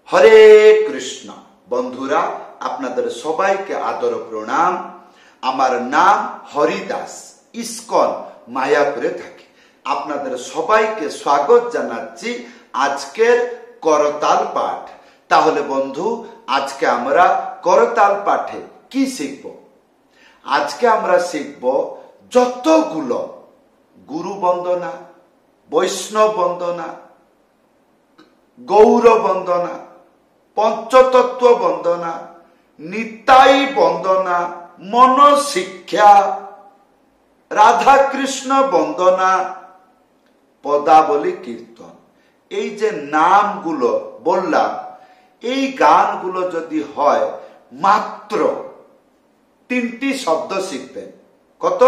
হরে কৃষ্ণ। বন্ধুরা, আপনাদের সবাইকে আদর প্রণাম। আমার নাম হরিদাস, ইস্কন মায়াপুরে থাকি। আপনাদের সবাইকে স্বাগত জানাচ্ছি আজকের করতাল পাঠ। তাহলে বন্ধু, আজকে আমরা করতাল পাঠে কি শিখব? আজকে আমরা শিখব যতগুলো গুরু বন্দনা, বৈষ্ণব বন্দনা, গৌর বন্দনা, পঞ্চতত্ত্ব বন্দনা, নিতাই বন্দনা, মনশিক্ষা, রাধা কৃষ্ণ বন্দনা, পদাবলী কীর্তন। এই যে নামগুলো বললাম, এই গানগুলো যদি হয় মাত্র 3টি শব্দ শিখবেন। কত?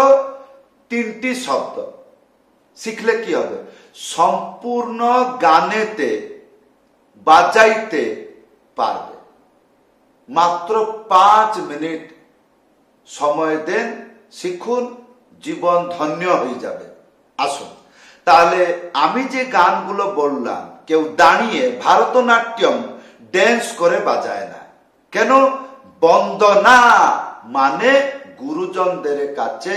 3টি শব্দ শিখলে কি হবে? সম্পূর্ণ গানেতে বাজাইতে পারবে। মাত্র 5 মিনিট সময় দেন, শিখুন, জীবন ধন্য হয়ে যাবে। আসুন তাহলে, আমি যে গানগুলো বললাম, কেউ দাঁড়িয়ে ভারতনাট্যম ড্যান্স করে বাজায় না। কেন? বন্দনা মানে গুরুজনদের কাছে,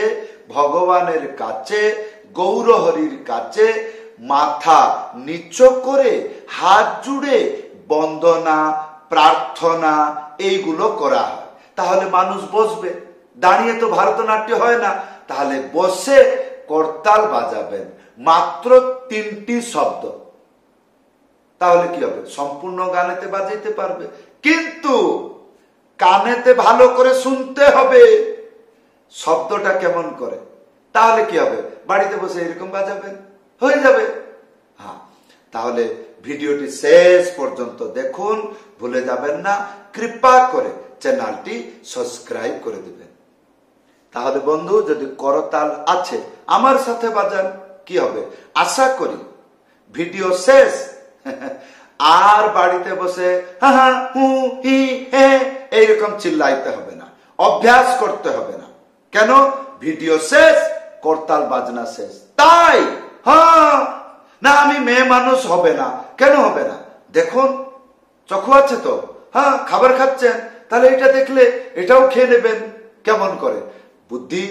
ভগবানের কাছে, গৌরহরির কাছে মাথা নিচ করে হাত জুড়ে বন্দনা, প্রার্থনা এইগুলো করা হয়। তাহলে মানুষ বসবে, দাঁড়িয়ে তো ভারতনাট্য হয় না। তাহলে বসে করতাল বাজাবেন, মাত্র 3টি শব্দ। তাহলে কি হবে? সম্পূর্ণ গানেতে বাজাইতে পারবে, কিন্তু কানেতে ভালো করে শুনতে হবে শব্দটা কেমন করে। তাহলে কি হবে? বাড়িতে বসে এরকম বাজাবেন, হয়ে যাবে। হ্যাঁ, তাহলে ভিডিওটি শেষ পর্যন্ত দেখুন, ভুলে যাবেন না। কৃপা করে চ্যানেলটি সাবস্ক্রাইব করে দিবেন। তাহলে বন্ধু, যদি করতাল আছে আমার সাথে বাজান, কি হবে? আশা করি ভিডিও শেষ আর বাড়িতে বসে হা হা হু হি হে এইরকম চিল্লাইতে হবে না, অভ্যাস করতে হবে না। কেন? ভিডিও শেষ, করতাল বাজনা শেষ। তাই হ্যাঁ না, আমি মেয়ে মানুষ, হবে না। কেন হবে না? দেখুন, চক্ষু আছে তো, হ্যাঁ, খাবার খাচ্ছেন, তাহলে এটা দেখলে এটাও খেয়ে নেবেন। কেমন করে? বুদ্ধি,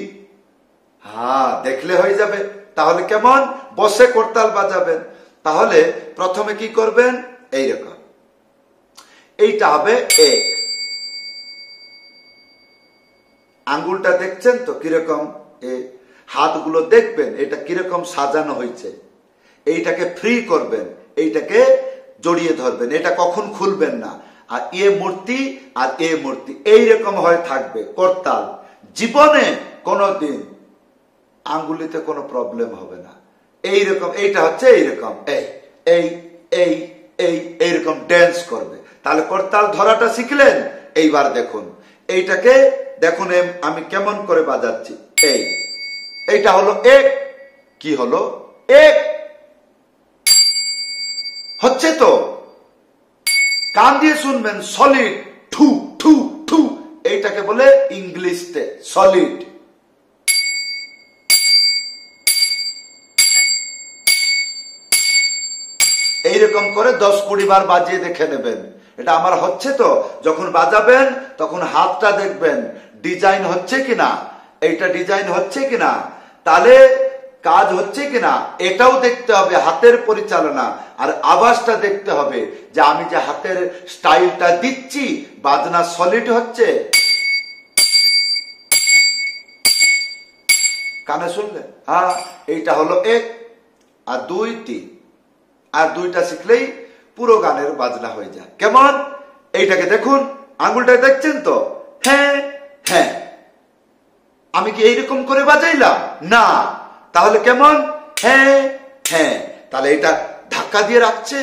হ্যাঁ, দেখলে হয়ে যাবে। তাহলে কেমন? বসে করতাল বাজাবেন। তাহলে প্রথমে কি করবেন? এইরকম, এইটা হবে এক। আঙ্গুলটা দেখছেন তো কিরকম? হাতগুলো দেখবেন এটা কিরকম সাজানো হয়েছে। এইটাকে ফ্রি করবেন, এইটাকে জড়িয়ে ধরবেন, এটা কখন খুলবেন না। আর এ মূর্তি আর এ মূর্তি এইরকম হয়ে থাকবে করতাল। জীবনে কোনোদিন আঙ্গুলিতে কোনো প্রবলেম হবে না। এইরকম, এইটা হচ্ছে এইরকম, এই এই এই এই এইরকম ড্যান্স করবে। তাহলে করতাল ধরাটা শিখলেন। এইবার দেখুন, এইটাকে দেখুন আমি কেমন করে বাজাচ্ছি। এইটা হলো এক। কি হলো? এক হচ্ছে তো, কান দিয়ে শুনবেন। সলিড, ঠু ঠু ঠু, এইটাকে বলে ইংলিশে সলিড। এইরকম করে 10-20 বার বাজিয়ে দেখে নেবেন। এটা আমার হচ্ছে তো। যখন বাজাবেন তখন হাতটা দেখবেন ডিজাইন হচ্ছে কিনা, এইটা ডিজাইন হচ্ছে কিনা, তাহলে কাজ হচ্ছে কিনা এটাও দেখতে হবে। হাতের পরিচালনা আর আওয়াজটা দেখতে হবে যে আমি যে হাতের স্টাইলটা দিচ্ছি, বাজনা সলিড হচ্ছে। কানে শুনলেন? হ্যাঁ, এইটা হলো 1 আর 2 3। আর 2টা শিখলেই পুরো গানের বাজনা হয়ে যায়। কেমন? এইটাকে দেখুন, আঙ্গুলটা দেখছেন তো? হ্যাঁ হ্যাঁ। আমি কি এইরকম করে বাজাইলাম? না। তাহলে কেমন? হ্যাঁ হ্যাঁ। তাহলে এটা ধাক্কা দিয়ে রাখছে,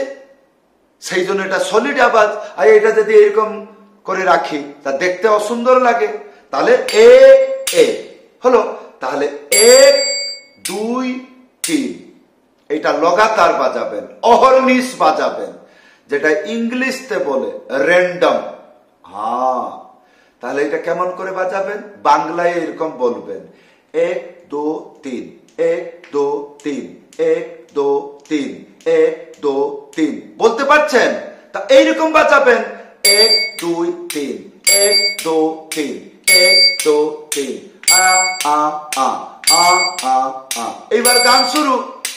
সেই জন্য এটা সলিড আওয়াজ। আর এটা যদি এরকম করে রাখি তা দেখতে অসুন্দর লাগে। তাহলে এ এ হলো। তাহলে 1 2 3, এটা লগাতার বাজাবেন, অহর্নিশ বাজাবেন, যেটা ইংলিশতে বলে র্যান্ডম। হ্যাঁ, তাহলে এটা কেমন করে বাজাবেন? বাংলায় এরকম বলবেন, 1 2 3 1 2 3 1 2 3 1 2 3। বলতে পারছেন? তা এইরকম বাজাবেন 1 2 3 1 2 3 1 2 3 আ আ আ আ আ আ। এইবার গান শুরু।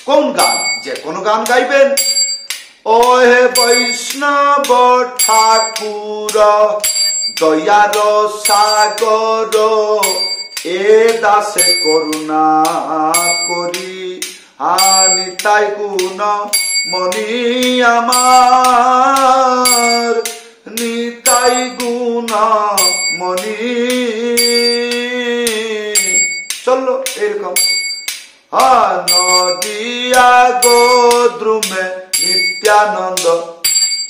কোন গান? যে কোনো গান গাইবেন। ও হে বৈষ্ণব ঠাকুর দয়ার সাগর, এ দাসে করুণা করি নিতাই গুণ মনি আমার, নিতাই গুণ মনি। চললো এরকম। নদিয়া গোদ্রুমে নিত্যানন্দ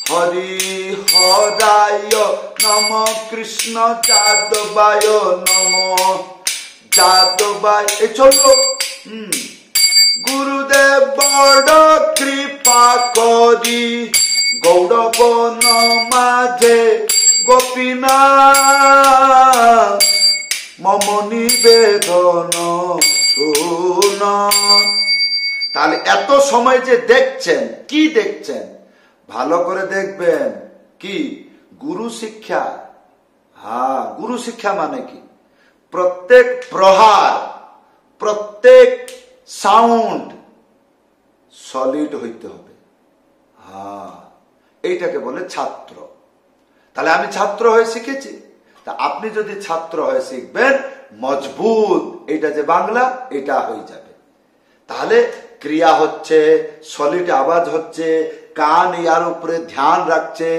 হরি হরায় নম, কৃষ্ণ যাদবায় নম, যাদবায়। এ চললো। গুরুদেব বড় কৃপা করি গৌড়বন মাঝে গোপীনাথ মম নিবেদন শুন। তাহলে এত সময় যে দেখছেন, কি দেখছেন? ভালো করে দেখবেন। কি? গুরু শিক্ষা। হ্যাঁ, গুরু শিক্ষা মানে কি? প্রত্যেক প্রহার, প্রত্যেক সাউন্ড সলিড হইতে হবে। হ্যাঁ, এইটাকে বলে ছাত্র। তাহলে আমি ছাত্র হয়ে শিখেছি। তা আপনি যদি ছাত্র হয়ে শিখবেন, মজবুত, এটা যে বাংলা, এটা হয়ে যাবে। তাহলে ক্রিয়া হচ্ছে, সলিড আওয়াজ হচ্ছে, কান ইয়ার উপরে ধ্যান রাখছে,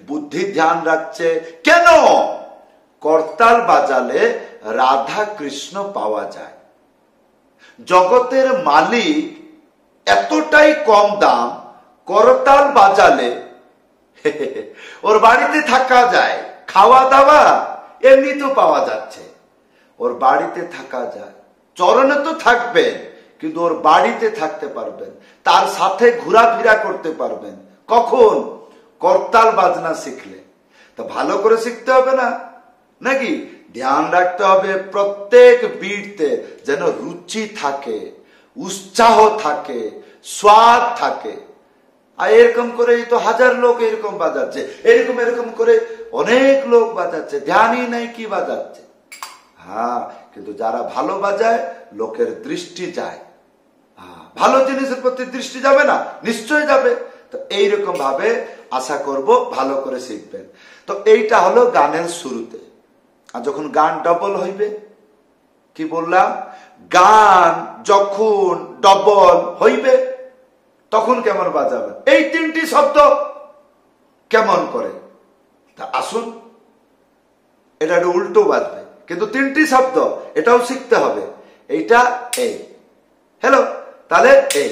বুদ্ধি ধ্যান রাখছে। কেন? করতাল বাজালে রাধা কৃষ্ণ পাওয়া যায়। জগতের মালিক এতটাই কম দাম, করতাল বাজালে ওর বাড়িতে থাকা যায়, খাওয়া দাওয়া এমনি তো পাওয়া যাচ্ছে, ওর বাড়িতে থাকা যায়। চরণে তো থাকবেন, কিন্তু ওর বাড়িতে থাকতে পারবেন, তার সাথে ঘোরাফেরা করতে পারবেন। কখন? করতাল বাজনা শিখলে। তো ভালো করে শিখতে হবে না নাকি? ধ্যান রাখতে হবে প্রত্যেক বিটতে, যেন রুচি থাকে, উৎসাহ থাকে, স্বাদ থাকে। আর এরকম করে তো হাজার লোক এরকম বাজাচ্ছে, এরকম এরকম করে অনেক লোক বাজাচ্ছে, ধ্যানই নাই কি বাজাচ্ছে। হ্যাঁ, কিন্তু যারা ভালো বাজায় লোকের দৃষ্টি যায়। ভালো জিনিসের প্রতি দৃষ্টি যাবে না? নিশ্চয় যাবে। তো এইরকম ভাবে আশা করব ভালো করে শিখবেন। তো এইটা হলো গানের শুরুতে। আর যখন গান ডবল হইবে, কি বললাম? গান যখন ডবল হইবে তখন কেমন বাজাবেন? এই তিনটি শব্দ কেমন করে? তা আসুন, এটা একটু উল্টো বাজবে, কিন্তু তিনটি শব্দ, এটাও শিখতে হবে। এইটা এই, হ্যালো, তাহলে এই,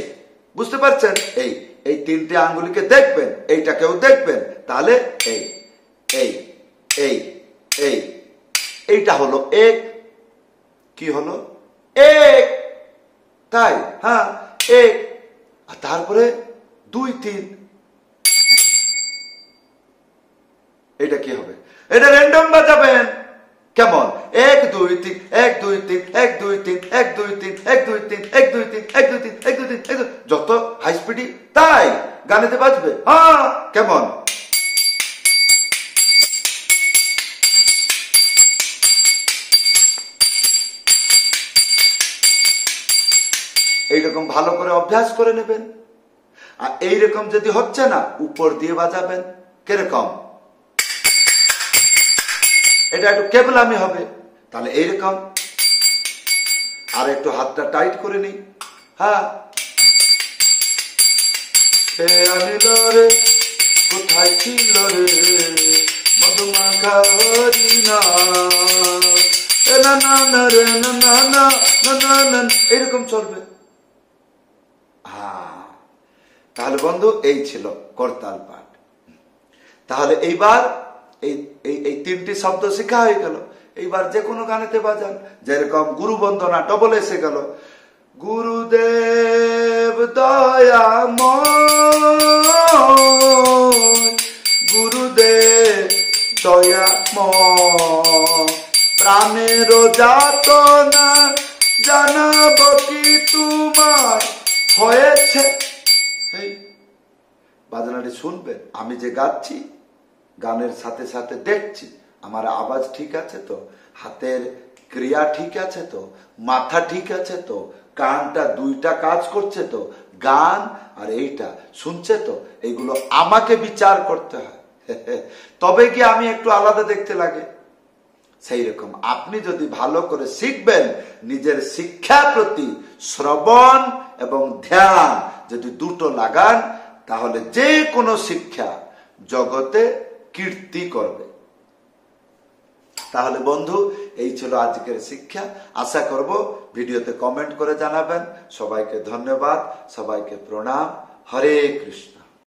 বুঝতে পারছেন? এই এই তিনটে আঙ্গুলিকে দেখবেন, এইটাকেও দেখবেন, তাহলে এই এই এই এই, এইটা হলো এক। কি হলো? এক। তাই? হ্যাঁ, এক। আর তারপরে 2 3। এটা কি হবে? এটা র্যান্ডম বাজাবেন। কেমন? 1 2 3 1 2 3 1 2 3 1 2 3 1 2 3 1 2 3 1 2 3 1 2 3 যত হাই স্পিডি তাই গানেতে বাজবে। হ্যাঁ, কেমন? এইরকম ভালো করে অভ্যাস করে নেবেন। আর এইরকম যদি হচ্ছে না, উপর দিয়ে বাজাবেন। কিরকম? এটা একটু কেবলামি হবে। তাহলে এইরকম। আর একটু হাতটা টাইট করে নি। হ্যাঁ, কোথায় ছিল রে মধুমাখা হরিণা, না না না রে না না না না না, এইরকম চলবে। তাহলে বন্ধু, এই ছিল করতাল পাঠ। তাহলে এইবার এই তিনটি শব্দ শেখা হয়ে গেল। এইবার যে কোনো গানেতে বাজান। যেরকম গুরু বন্দনা ডবল এসে গেল। গুরুদেব দয়াময়, গুরুদেব দয়াময়, প্রাণের যাতনা জানাব কি তোমার হয়েছে। বাজনাটি শুনবেন। আমি যে গাচ্ছি, গানের সাথে সাথে দেখছি আমার আওয়াজ ঠিক আছে তো, হাতের ক্রিয়া ঠিক আছে তো, মাথা ঠিক আছে তো, কানটা দুইটা কাজ করছে তো, গান আর এইটা শুনছে তো, এইগুলো আমাকে বিচার করতে হয়। তবে কি আমি একটু আলাদা দেখতে লাগে। সেই রকম আপনি যদি ভালো করে শিখবেন, নিজের শিক্ষা প্রতি শ্রবণ এবং ধ্যান যদি দুটো লাগান, তাহলে যে কোনো শিক্ষা জগতে কীর্তি করবে। তাহলে বন্ধু, এই ছিল আজকের শিক্ষা। আশা করব ভিডিওতে কমেন্ট করে জানাবেন। সবাইকে ধন্যবাদ, সবাইকে প্রণাম। হরে কৃষ্ণ।